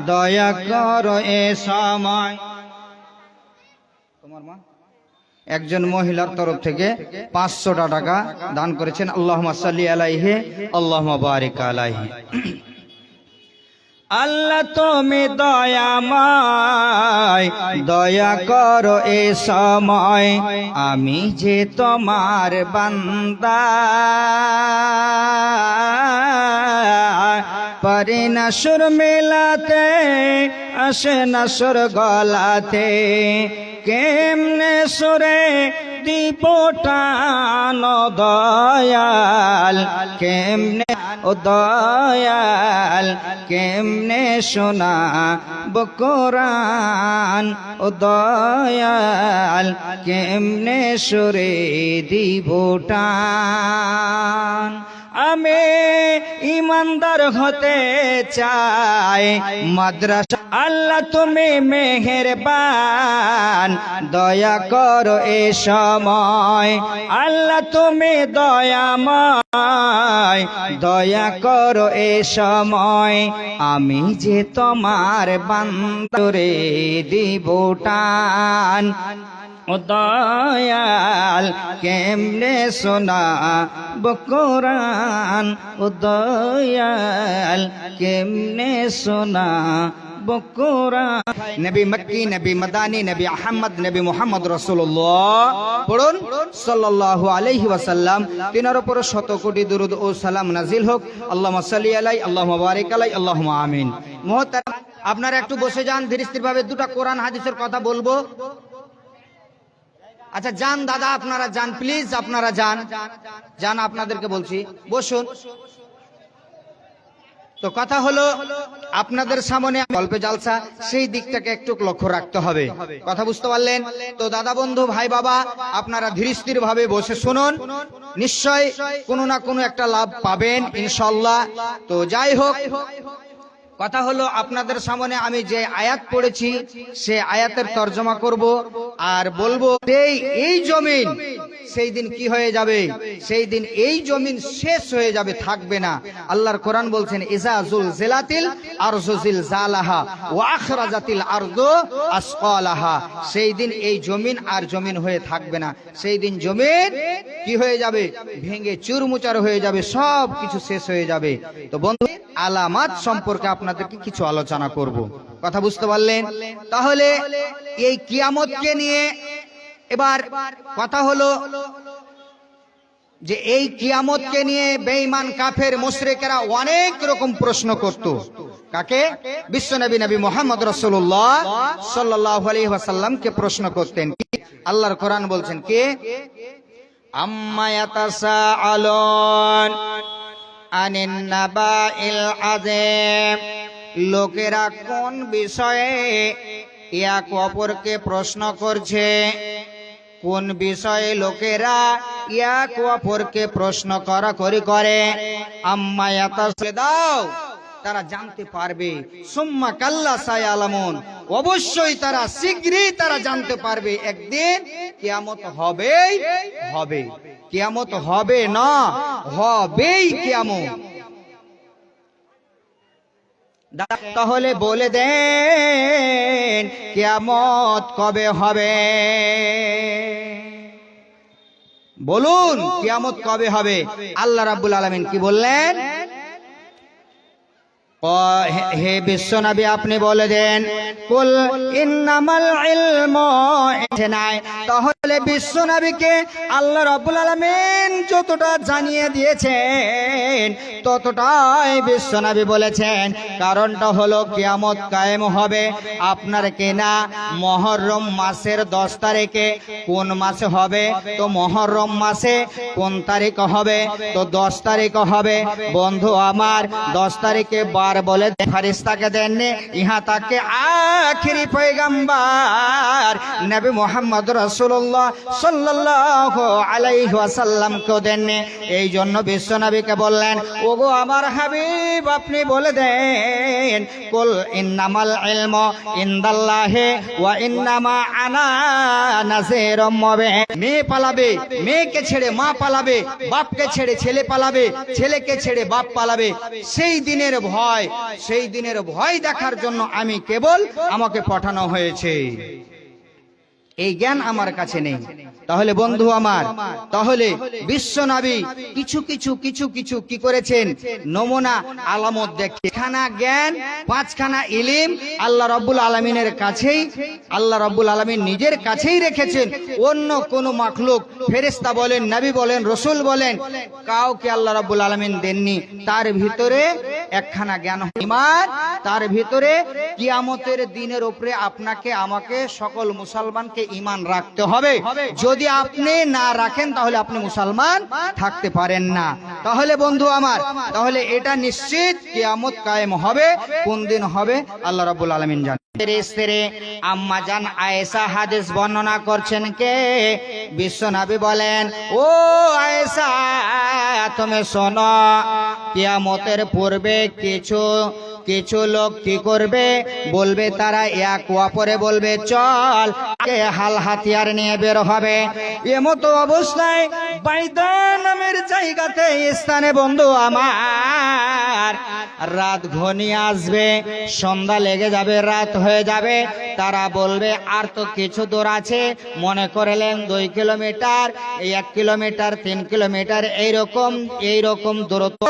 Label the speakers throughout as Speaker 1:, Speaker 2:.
Speaker 1: দয়া করো এ সময়। তোমার মা একজন মহিলার তরফ থেকে 500 টাকা দান করেছেন। আল্লাহুম্মা সাল্লি আলাইহি আল্লাহুম্মা বারিক আলাইহি। আল্লাহ তুমি দয়াময়, দয়া করো এ সময়, আমি যে তোমার বান্দা, পারি না সুর মেলাতে, আসে না সুর গলাতে, কেমনে সুরে দিব টান দয়াল, কেমনে ও দয়াল, কেমনে শোনাব কোরআন ও দয়াল, কেমনে সুরে দিব টান। আমি ইমানদার হতে চাই মাদ্রাসা, আল্লাহ তুমি মেহেরবান, দয়া করো এ সময়, আল্লাহ তুমি দয়াময়, দয়া করো এ সময়, আমি যে তোমার বান্দরে দিব টান ও দয়াল, কেমনে শোনাব কোরআন ও দয়াল, কেমনে শোনাব কোরআন। নবী মক্কি, নবী মাদানী, নবী আহমদ, নবী মুহাম্মদ রাসূলুল্লাহ পড়ুন সাল্লাল্লাহু আলাইহি ওয়াসাল্লাম। তিনার উপর শত কোটি দুরূদ ও সালাম নাজিল হোক। আল্লাহুম্মা সাল্লি আলাইহি আল্লাহুম্মা বারিক আলাইহি আল্লাহুম্মা আমিন। মুহতারাম, আপনারা একটু বসে যান, ধীরে স্থির ভাবে দুটো কোরআন হাদিসের কথা বলবো। আচ্ছা যান দাদা, আপনারা যান প্লিজ, আপনারা যান যান, আপনাদেরকে বলছি বসুন। তো কথা হলো, আপনাদের সামনে গল্পে জালসা, সেই দিকটাকে একটু লক্ষ্য রাখতে হবে। কথা বুঝতে পারলেন তো? দাদা বন্ধু ভাই বাবা, আপনারা ধীর স্থির ভাবে বসে শুনুন, নিশ্চয় কোনো না কোনো একটা লাভ পাবেন ইনশাআল্লাহ। তো যাই হোক, কথা হলো, আপনাদের সামনে আমি যে আয়াত পড়েছি সে আয়াতের তর্জমা করব আর বলবো এই জমিন সেই দিন কি হয়ে যাবে, সেই দিন এই জমিন শেষ হয়ে যাবে, থাকবে না। আল্লাহর কোরআন বলছেন ইজা জুলজিলাতিল আরজু জিলজালাহা ওয়া আখরাজাতিল আরদু আসকালাহা, সেই দিন এই জমিন আর জমিন হয়ে থাকবে না। সেই দিন জমিন কি হয়ে যাবে, ভেঙে চুরমুচার হয়ে যাবে, সব কিছু শেষ হয়ে যাবে। তো বন্ধু, আলামাত সম্পর্কে আপনাদেরকে কিছু আলোচনা করব। কথা বুঝতে পারলেন? তাহলে এই কিয়ামতকে নিয়ে এবার কথা হলো যে এই কিয়ামতকে নিয়ে বেঈমান কাফের মুশরিকেরা অনেক রকম প্রশ্ন করত। কাকে? বিশ্বনবী নবী মুহাম্মদ রাসূলুল্লাহ সাল্লাল্লাহু আলাইহি ওয়াসাল্লামকে প্রশ্ন করতেন। আল্লাহর কোরআন বলছেন কে, আম্মা ইয়াতাসাআলুন আনিন নাবাইল আযীম, লোকেরা কোন বিষয়ে এক অপরকে প্রশ্ন করছে, কোন বিষয়ে লোকেরা এক অপরকে প্রশ্ন করাকরি করে। আম্মা ইয়াতাসাআলুন, দাও তারা জানতে পারবে, সুম্মা কাল্লা সায়ালামুন, অবশ্যই তারা শীঘ্রই তারা জানতে পারবে একদিন কিয়ামত হবেই হবে। কিয়ামত হবে না, হবেই কিয়ামত। তাহলে বলে দেন কিয়ামত কবে হবে? বলুন কিয়ামত কবে হবে? আল্লাহ রাব্বুল আলামিন কি বললেন? হে বিশ্বনবী আপনি বলে দেন, কুল ইন্নামাল ইলমু, তাহলে বিশ্বনবীকে আল্লাহ রাব্বুল আলামিন যতটা জানিয়ে দিয়েছেন ততটাই বিশ্বনবী বলেছেন। কারণটা হলো কিয়ামত কায়েম হবে আপনার কেনা মুহররম মাসের 10 তারিখে। কোন মাসে হবে? তো মুহররম মাসে। কোন তারিখ হবে? তো 10 তারিখ হবে। বন্ধু আমার, 10 তারিখে বার বলে ফেরেশতাকে দেননি, ইহা তাকে আখিরি পয়গম্বর নবী মুহাম্মদ রাসূলুল্লাহ রাসূলুল্লাহ সাল্লাল্লাহু আলাইহি ওয়াসাল্লামকে দেননি। এই জন্য বিশ্বনবীকে বললেন, ওগো আমার হাবিব, আপনি বলে দেন, কুল ইন্নামাল ইলমু ইনদাল্লাহি ওয়া ইন্নামা আনা নাযীরুম মুবিন। মেয়ে পালাবে, মেয়েকে ছেড়ে মা পালাবে, বাপকে ছেড়ে ছেলে পালাবে, ছেলেকে ছেড়ে বাপ পালাবে। সেই দিনের ভয়, সেই দিনের ভয় দেখার জন্য আমি কেবল আমাকে পাঠানো হয়েছে। এই জ্ঞান আমার কাছে নেই। তাহলে বন্ধু আমার, তাহলে বিশ্বনবী কিছু কিছু কিছু কিছু কি করেছেন? নমুনা আলামত দেখে খানা জ্ঞান, পাঁচখানা ইলম আল্লাহ রাব্বুল আলামিনের কাছেই, আল্লাহ রাব্বুল আলামিন নিজের কাছেই রেখেছেন। অন্য কোন মাখলুক, ফেরেশতা বলেন, নবী বলেন, রাসূল বলেন, কাউকে আল্লাহ রাব্বুল আলামিন দেননি। তার ভিতরে একখানা জ্ঞান ঈমান, তার ভিতরে কিয়ামতের দিনের উপরে আপনাকে আমাকে সকল মুসলমানকে ঈমান রাখতে হবে। যদি আপনি না রাখেন তাহলে আপনি মুসলমান থাকতে পারেন না। তাহলে বন্ধু আমার, তাহলে এটা নিশ্চিত কিয়ামত কায়েম হবে। কোন দিন হবে আল্লাহ রাব্বুল আলামিন জানেন। স্ত্রী আম্মা জান আয়েশা হাদিস বর্ণনা করছেন কে? বিশ্বনবী বলেন, ও আয়েশা, তুমি শোনো, কিয়ামতের পূর্বে কিছু লোক কি করবে? বলবে তারা এক অপরে বলবে, চল হাল হাতিয়ার নিয়ে বের হবে। এমতো অবস্থায় বাইদা নামের জায়গাতে, স্থানে বন্ধু আমার, রাত ঘনিয়ে আসবে, সন্ধ্যা লেগে যাবে, রাত হয়ে যাবে। তারা বলবে আর তো কিছু দূর আছে, মনে করলেন 2 কিলোমিটার, 1 কিলোমিটার, 3 কিলোমিটার, এইরকম দূরত্ব।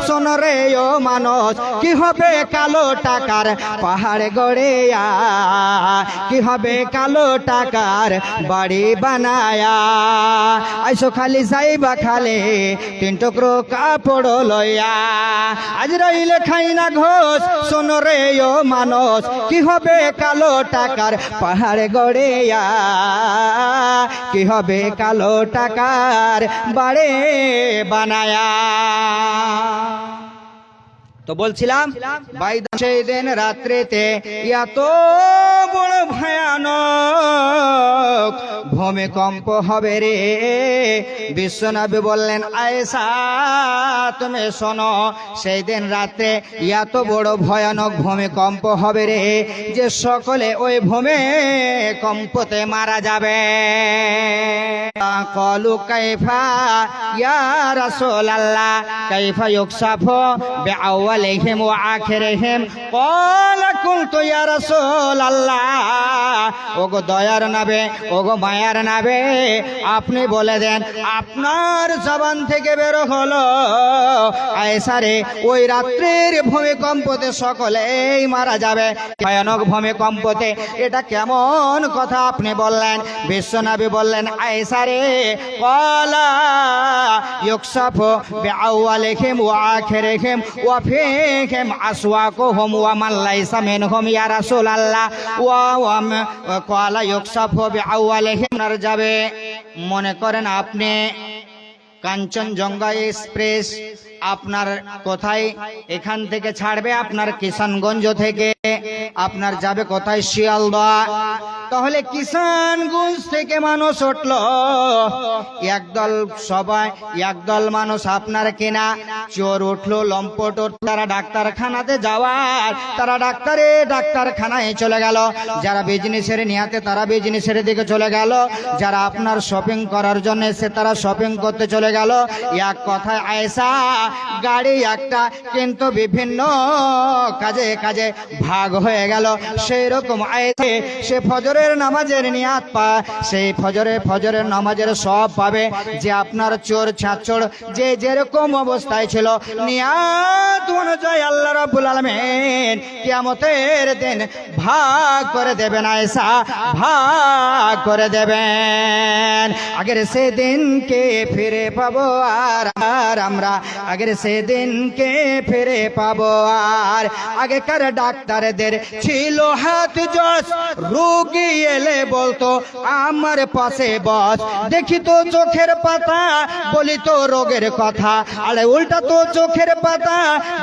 Speaker 1: শোনো রে ও মানুষ, কি হবে কালো টাকার পাহাড় গড়েয়া, কি হবে কালো টাকার বাড়ি বানায়া, আইসো খালি যাইবা খালে 3 টুকরো কাপড় লইয়া, আজ রইলে খাই না ঘোষ। শোনো রে ও মানুষ, কি হবে কালো টাকার পাহাড় গড়েয়া, কি হবে কালো টাকার বাড়ি বানায়া। তো বলছিলাম, বাইদা সেই দিন রাত্রিতে এত বড় ভয়ানক ভূমিকম্প হবে রে। বিশ্বনবী বললেন, আয়েশা তুমি শোনো, সেই দিন রাত্রে এত বড় ভয়ানক ভূমিকম্প হবে রে, যে সকলে ওই ভূমিকম্পতে মারা যাবে। ক্বালু কাইফা ইয়া রাসূলুল্লাহ, কাইফা ইউকসাফু বিআওয়ালিহিম ওয়া আখিরিহিম? ক্বালা কুলতু ইয়া রাসূলুল্লাহ, ওগো দয়ার নবী, ওগো মায়ার নবী, আপনি বলে দেন, আপনার জবান থেকে বের হলো, আয়েশা রে, ওই রাত্রির ভূমিকম্পতে সকলেই মারা যাবে। ভয়ানক ভূমিকম্পতে, এটা কেমন কথা আপনি বললেন? বিশ্বনবী বললেন, আয়েশা রে, ক্বালা ইউকসাফু বিআওয়ালিহিম ওয়া আখিরিহিম ওয়া ফীহিম আসওয়াকুহুম ওয়া মান লাইসা মিনহুম ইয়া রাসূলুল্লাহ। ওয়া ক্বালা ইউকসাফু বিআওয়ালিহিম যাবে। মনে করেন আপনি কাঞ্চনজঙ্ঘা এক্সপ্রেস আপনার কোথায় এখান থেকে ছাড়বে, আপনার কিষানগঞ্জ থেকে, আপনার যাবে কোথায়? শিয়ালদা। তাহলে কিষানগঞ্জ থেকে মানুষ উঠলো, একদল মানুষ আপনার কিনা চোর উঠলো, লম্পট উঠলো, তারা ডাক্তারখানাতে যাওয়ার, তারা ডাক্তারখানায় চলে গেল। যারা বিজনেসের নিয়াতে তারা বিজনেসের দিকে চলে গেল, যারা আপনার শপিং করার জন্য এসে তারা শপিং করতে চলে গেল। এক কথায় আয়েশা, গাড়ি একটা, কিন্তু বিভিন্ন কাজে কাজে ভাগ হয়ে গেল। সেই রকম আয়েশা সে ফজরের নামাজের নিয়াত পায়, সেই ফজরের নামাজের সব পাবে। যে আপনার চোর ছাঁচড় যে যেরকম অবস্থায় ছিল, নিয়াত অনুযায়ী আল্লাহ রাব্বুল আলামিন কিয়ামতের দিন ভাগ করে দেবেন। আয়েশা, ভাগ করে দেবেন। আগের সেদিনকে ফিরে পাবো আর আমরা, আগের সেদিনকে ফিরে পাবো আর। আগেকার ডাক্তারদের ছিল হাত জস, রোগী এলে বলতো আমার পাশে বস, দেখি তো চোখের পাতা বলি তো রোগের কথা, আরে উল্টা তো চোখের পাতা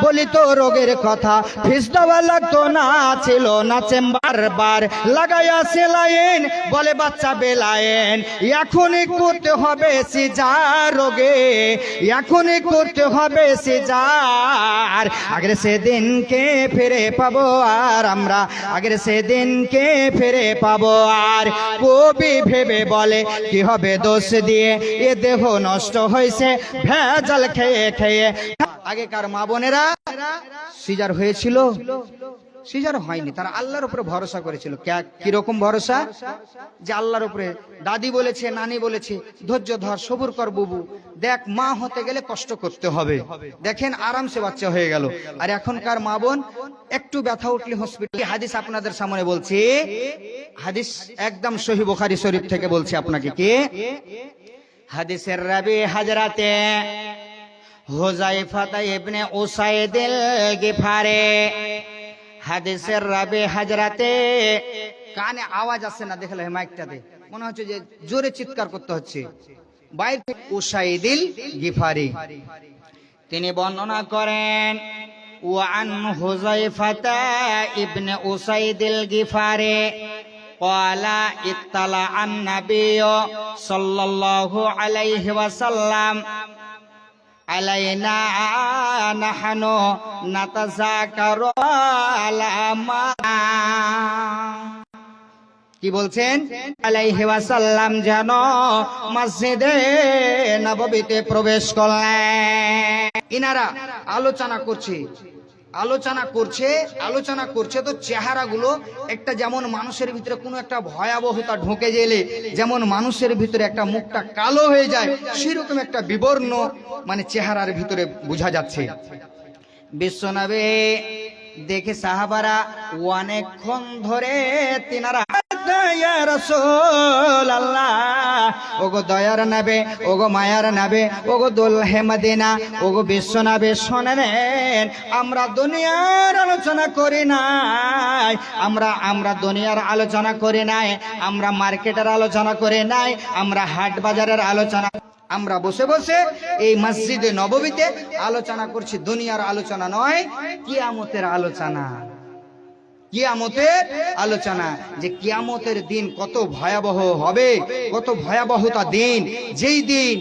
Speaker 1: বলি তো রোগের কথা। ফিস দেওয়া লাগতো না, ছিল না চেম্বার বার, লাগাইয়া সেলাইন বলে বাচ্চা বেলায়েন। এখনই করতে হবে সিজার রোগে, এখনই করতে হবে সিজার। আগের সেদিনকে ফিরে পাবো আর আমরা, আগের সেদিনকে ফিরে পাবো আর। কবি ভেবে বলে কি হবে দোষ দিয়ে, এ দেহ নষ্ট হয়েছে ভেজাল খেয়ে খেয়ে। আগেকার মা বোনেরা সিজার হয়েছিল? সিজার হয়নি, তারা আল্লাহর উপরে ভরসা করেছিল। কিরকম ভরসা? যে আল্লাহর উপরে দাদি বলেছে, নানি বলেছে ধৈর্য ধর, সবুর কর বুবু, দেখ মা হতে গেলে কষ্ট করতে হবে। দেখেন আরামসে বাচ্চা হয়ে গেল। আর এখনকার মা বোন একটু ব্যথা উঠলে হসপিটালে। হাদিস আপনাদের সামনে বলছি, হাদিস একদম সহিহ বুখারী শরীফ থেকে বলছি আপনাকে। কি হাদিসের রাবি হযরতে হুযায়ফা ইবনে উসাইদিল গিফারি, হাদিসের রাবি হযরতে, কানে আওয়াজ আসছে না দেখলে মাইকটাতে, মনে হচ্ছে যে জোরে চিৎকার করতে হচ্ছে। বাইরে উসাইদিল গিফারি তিনি বর্ণনা করেন, ওয়ান হুযায়ফা ইবনে উসাইদিল গিফারি قال اطلع النبي صلى الله عليه وسلم علينا نحن نتذاكر على ما। কি বলছেন? আলাইহি ওয়াসাল্লাম যেন মসজিদে নববীতে প্রবেশ করলেন। ইনারা আলোচনা করছে, আলোচনা করছে তো চেহারাগুলো একটা, যেমন মানুষের ভিতরে কোনো একটা ভয়াবহতা ঢুকে গেলে যেমন মানুষের ভিতরে একটা মুখটা কালো হয়ে যায়, সেরকম একটা বিবর্ণ মানে চেহারার ভিতরে বোঝা যাচ্ছে। বিশ্বনবী দেখে সাহাবারা অনেকক্ষণ ধরে তিনারা ইয়া রাসূলুল্লাহ, ওগো দয়ার নবী, ওগো মায়ার নবী, ওগো দুলহে মদিনা, ওগো বিশ্বনবী শোনেন, আমরা দুনিয়ার আলোচনা করি নাই, আমরা দুনিয়ার আলোচনা করি নাই, আমরা মার্কেটের আলোচনা করি নাই, আমরা হাট বাজারের আলোচনা, আমরা বসে বসে এই মসজিদে নববীতে আলোচনা করছি। দুনিয়ার আলোচনা নয়, কিয়ামতের আলোচনা, কিয়ামতের আলোচনা। যে কিয়ামতের দিন কত ভয়াবহ হবে, কত ভয়াবহতা দিন, যেই দিন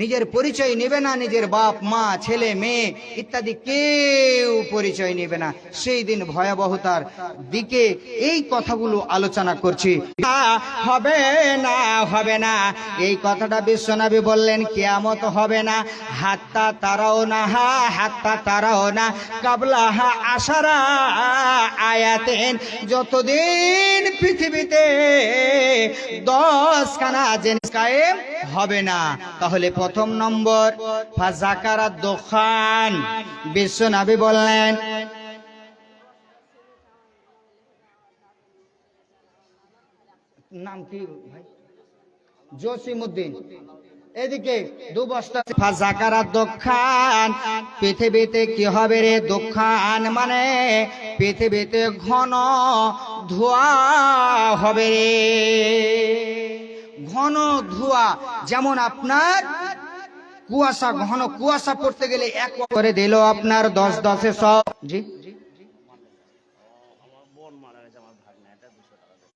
Speaker 1: নিজের পরিচয় নেবে না, নিজের বাপ মা ছেলে মেয়ে ইত্যাদি কেউ পরিচয় নেবে না, সেই দিন ভয়াবহতার দিকে এই কথাগুলো আলোচনা করছি। হবে না, হবে না, এই কথাটা বিশ্বনবী বললেন কিয়ামত হবে না, হাত্তা তারাও না, হাত্তা তারাও না কাবলা আশারা আয়াতেন, যতদিন পৃথিবীতে 10খানা জিনিস কায়েম হবে না। তাহলে প্রথম নম্বর ফাযাকারাত দুখান, বিশ্বনবী বললেন নাম কি ভাই? জসিমউদ্দিন, এদিকে 2 বস্তা ফাযাকারাত দুখান, পৃথিবীতে কি হবে রে? দুখান মানে পৃথিবীতে ঘন ধোঁয়া হবে রে, ঘন ধোঁয়া। যেমন আপনার কুয়াশা, ঘন কুয়াশা পড়তে গেলে এক করে দিল আপনার 10 100। জি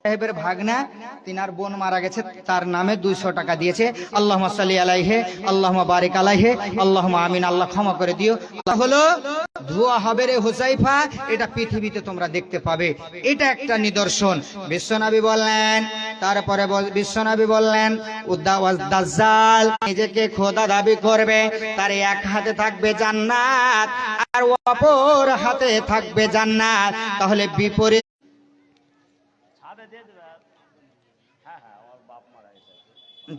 Speaker 1: সাহেবের ভাগনা, তিনার বোন মারা গেছে, তার নামে 200 টাকা দিয়েছে। আল্লাহুম্মা সাল্লি আলাইহি, আল্লাহুম্মা বারিক আলাইহি, আল্লাহুম্মা আমিন। আল্লাহ ক্ষমা করে দিও। হলো ধোঁয়া হবে রে হুযায়ফা, এটা পৃথিবীতে তোমরা দেখতে পাবে, এটা একটা নিদর্শন। বিশ্বনবী বললেন, তারপরে বিশ্বনবী বললেন দাজ্জাল নিজেকে খোদা দাবি করবে, তার এক হাতে থাকবে জান্নাত আর অপর হাতে থাকবে জান্নাত। তাহলে বিপরীত।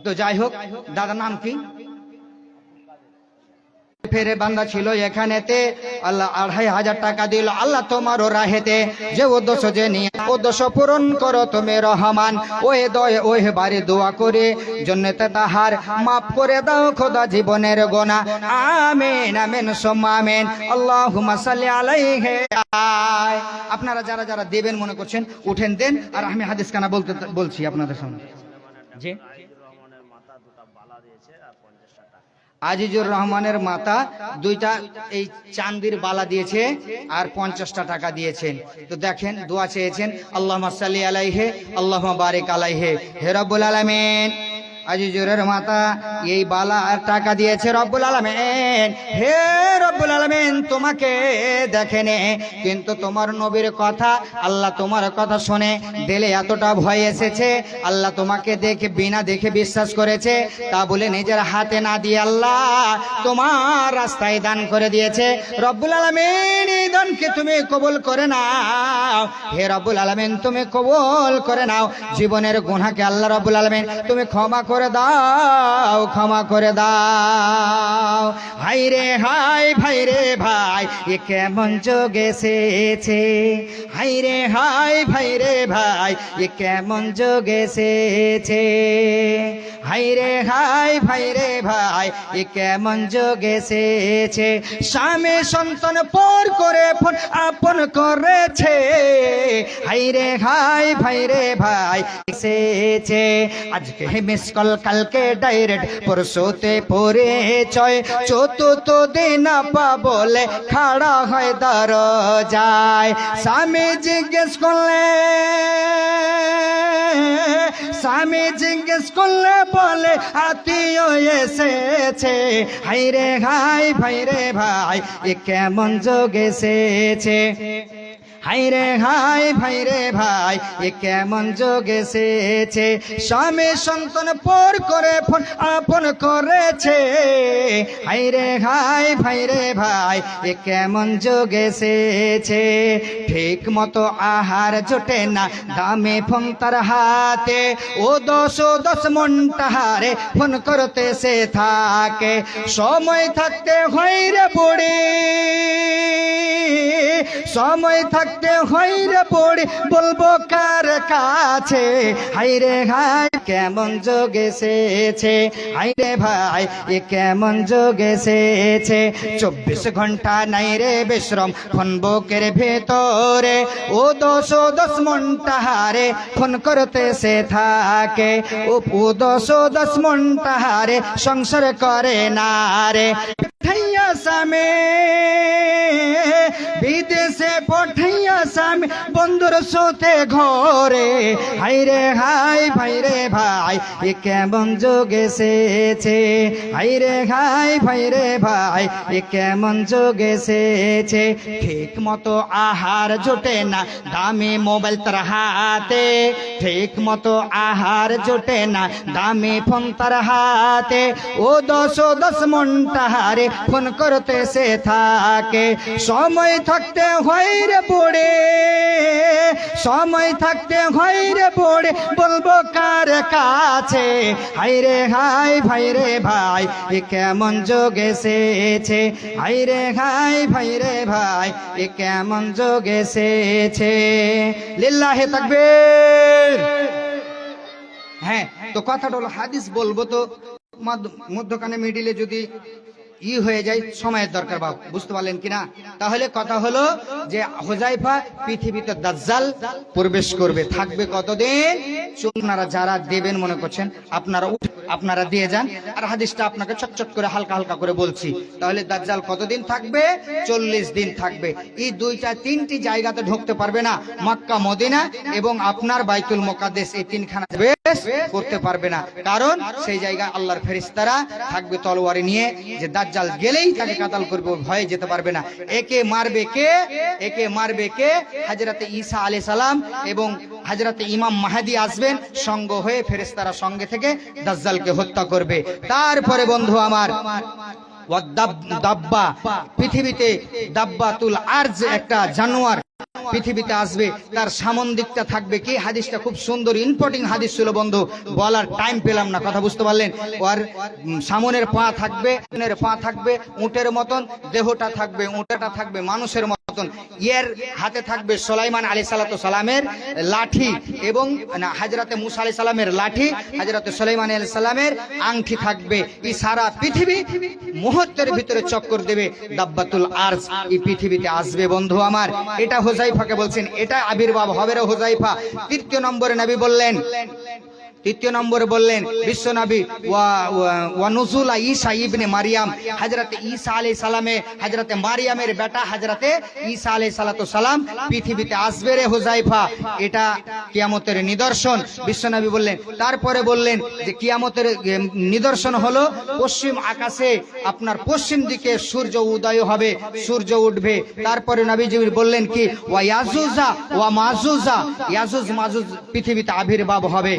Speaker 1: তো যাই হোক, দাদার নাম কি? ফেরে বান্দা ছিল এখানেতে, আল্লাহ 2500 টাকা দিল আল্লাহ তোমার ও রাহেতে, যে উদ্দেশ্য যে নিয়ে উদ্দেশ্য পূরণ করো তুমি রহমান। ওই দয় ওই বাড়ি দোয়া করে জন্নতে তাহার মাফ করে দাও খোদা জীবনের গোনা। আমিন আমিন সুম্মা আমিন, আল্লাহুম্মা সাল্লি আলাইহি। আপনারা যারা যারা দেবেন মনে করছেন উঠেন দেন, আর আমি হাদিস কানা বলছি আপনাদের সামনে। জি, আজিজুর রহমানের মাতা দুইটা এই চান্দির বালা দিয়েছে আর 50টা টাকা দিয়েছেন। তো দেখেন দোয়া চেয়েছেন, আল্লাহুম্মা সাল্লি আলাইহি আল্লাহুম্মা বারিক আলাইহি। হে রব্বুল আলামিন, আজিজুরের মাতা এই বালা আর টাকা দিয়েছে রব্বুল আলামিন। হে রব্বুল আলামিন, তোমাকে দেখেনে কিন্তু তোমার নবীর কথা, আল্লাহ তোমার কথা শুনে দিলে এতটা ভয় এসেছে, আল্লাহ তোমাকে দেখে বিনা দেখে বিশ্বাস করেছে, তা বলে নিজের হাতে না দিয়ে আল্লাহ তোমার রাস্তায় দান করে দিয়েছে। রব্বুল আলামিন, এই দানকে তুমি কবুল করে নাও। হে রব্বুল আলামিন, তুমি কবুল করে নাও। জীবনের গুনাহকে আল্লাহ রব্বুল আলামিন তুমি ক্ষমা করে দাও, ক্ষমা করে দাও। হাই রে হাই ভাই রে ভাই, এ কেমন যোগ এসেছে। হাই রে হাই ভাই রে ভাই, এ কেমন যোগ এসেছে। হাই রে হাই ভাই রে ভাই, এ কেমন যোগ এসেছে। স্বামী সন্তান পর করে ফোন আপন করেছে। হাই রে হাই ভাই রে ভাই এসেছে। আজকে মিস কল কালকে ডাইরেক্ট, পরশুতে পরিচয়, চতুর্থ দিন পা বলে খাড়া হয় দরজায়। স্বামী জিজ্ঞেস করলে, স্বামী জিজ্ঞেস করলে বলে আত্মীয় এসেছে। হাই রে হাই ভাই রে ভাই, এ কেমন যোগ এসেছে। হাই রে হাই ভাই রে ভাই, এ কেমন যোগ এসেছে। স্বামী সন্তান পর করে ফোন আপন করেছে। হাই রে হাই ভাই রে ভাই, এ কেমন যোগ এসেছে। ঠিক মতো আহার জোটে না, দামে ফোন তার হাতে, ও 10 মন তাহারে ফোন করতে সে থাকে। সময় থাকতে হয় রে বুড়ি, সময় থাকতে হয় রে বুড়ি, বলবো কার কাছে। হাই রে হাই কেমন যোগ এসেছে। হাই রে ভাই, এ কেমন যোগ এসেছে। 24 ঘন্টা নাই রে বিশ্রাম ফোন বুকের ভেতরে, ও 10 মন তাহারে ফোন করতে সে থাকে। ও 10 মন তাহারে সংসার করে না রে। ঠাইয়া স্বামী বিদেশে পঠাইয়া স্বামী বন্ধুর সাথে ঘরে। হাই রে হাই ভাই রে ভাই, এ কেমন যোগ এসেছে। হাই রে হাই ভাই রে ভাই, এ কেমন যোগ এসেছে। ঠিক মতো আহার জোটে না, দামি মোবাইল তার হাতে। ঠিক মতো আহার জোটে না, দামি ফোন তার হাতে। ও 10 মন তাহারে ফোন করতে সে থাকে। সময় থাকতে হয় রে বুড়ে, সময় থাকতে হয় রে বুড়ে, বলবো কার কাছে। হাই রে হাই ভাই রে ভাই, এ কেমন যোগ এসেছে। হাই রে হাই ভাই রে ভাই, এ কেমন যোগ এসেছে। লিল্লাহি তাকবীর। হ্যাঁ, তো কথাটা হলো হাদিস বলবো তো মধ্যখানে মিডিলে যদি হয়ে যায়, সময়ের দরকার বাবু, বুঝতে পারলেন কিনা? তাহলে কথা হলো যে হুযায়ফা পৃথিবীতে দাজ্জাল প্রবেশ করবে, থাকবে কতদিন? আপনারা যারা দেবেন মনে করছেন আপনারা দিয়ে যান, আর হাদিসটা আপনাকে চটচট করে হালকা হালকা করে বলছি। তাহলে দাজ্জাল কতদিন থাকবে? 40 দিন থাকবে। এই 2-3টি জায়গাতে ঢুকতে পারবে না, মক্কা মদিনা এবং আপনার বাইতুল মুকাদ্দাস, এই 3খানা বেশ করতে পারবে না। কারণ সেই জায়গায় আল্লাহর ফেরেশতারা থাকবে তলোয়ারি নিয়ে, যে দাজ্জাল গেলেই তাকে কাতাল করবে, ভয়ে যেতে পারবে না। একে মারবে কে? একে মারবে কে? হযরতে ঈসা আলাইহিস সালাম এবং হযরতে ইমাম মাহদী আসবেন সঙ্গ হয়ে, ফেরেশতারা সঙ্গে থেকে দাজ্জালকে হত্যা করবে। তারপরে বন্ধু আমার দাব্বা, পৃথিবীতে দাব্বাতুল আরজ একটা জানোয়ার পৃথিবীতে আসবে তার সামন দিকটা থাকবে কি, হাদিসটা খুব সুন্দর ইম্পর্টেন্ট হাদিস ছিল বন্ধু, বলার টাইম পেলাম না, কথা বুঝতে পারলেন। ওর সামনের পা থাকবে উটের মতন, দেহটা থাকবে উটেটা থাকবে মানুষের মতন, এর হাতে থাকবে সুলাইমান আলাইহিস সালামের লাঠি এবং হযরতে মূসা আলাইহিস সালামের লাঠি, হযরতে সুলাইমান আলাইহিস সালামের আংটি থাকবে। এই সারা পৃথিবী মুহূর্তের ভিতরে চক্কর দেবে, দাব্বাতুল আরজ এই পৃথিবীতে আসবে বন্ধু আমার। এটা হুযায়ফাকে বলছেন, এটা আবির্ভাব হবে রে হুযায়ফা। তৃতীয় নম্বরে বললেন বিশ্বনবী ওয়া নুজুলা ঈসা ইবনে মারিয়াম, হযরতে ঈসা আলাইহিস সালামে হযরতে মারিয়ামের বেটা হযরতে ঈসা আলাইহিস সালাম পৃথিবীতে আসবে রে হুযায়ফা, এটা কিয়ামতের নিদর্শন। বিশ্বনবী বললেন, তারপরে বললেন যে কিয়ামতের নিদর্শন হলো পশ্চিম আকাশে আপনার পশ্চিম দিকে সূর্য উদয় হবে, সূর্য উঠবে। তারপরে নবীজি বললেন কি ওয়া ইয়াজুজা ওয়া মাজুজা, ইয়াজুজ মাজুজ পৃথিবীতে আবির্ভাব হবে।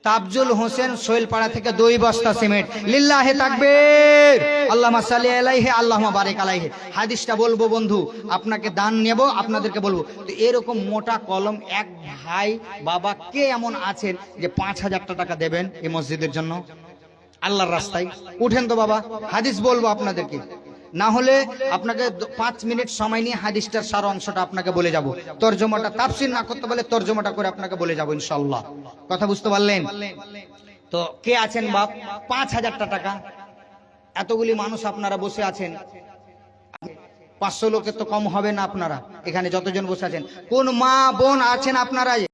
Speaker 1: তাবজুল হোসেন শৈলপাড়া থেকে 2 বস্তা সিমেন্ট, লিল্লাহে তাকবীর, আল্লাহুম্মা সাল্লি আলাইহি আল্লাহুম্মা বারিক আলাইহি। হাদিসটা বলবো বন্ধু, আপনাকে দান নেব, আপনাদেরকে বলবো। তো এরকম মোটা কলম এক ভাই বাবা কে এমন আছেন যে 5,000 টাকা দেবেন এই মসজিদের জন্য আল্লাহর রাস্তায়? উঠেন তো বাবা, হাদিস বলবো আপনাদেরকে, না হলে আপনাকে 5 মিনিট সময় নিয়ে হাদিসটার সার অংশটা আপনাকে বলে যাব, তরজমাটা তাফসীর না করতে বলে তরজমাটা করে আপনাকে বলে যাব ইনশাআল্লাহ, কথা বুঝতে পারলেন? তো কে আছেন বাপ 5,000 টাকা, এতগুলি মানুষ আপনারা বসে আছেন, 500 লোকের তো কম হবে না, আপনারা এখানে যতজন বসে আছেন, কোন মা বোন আছেন আপনারা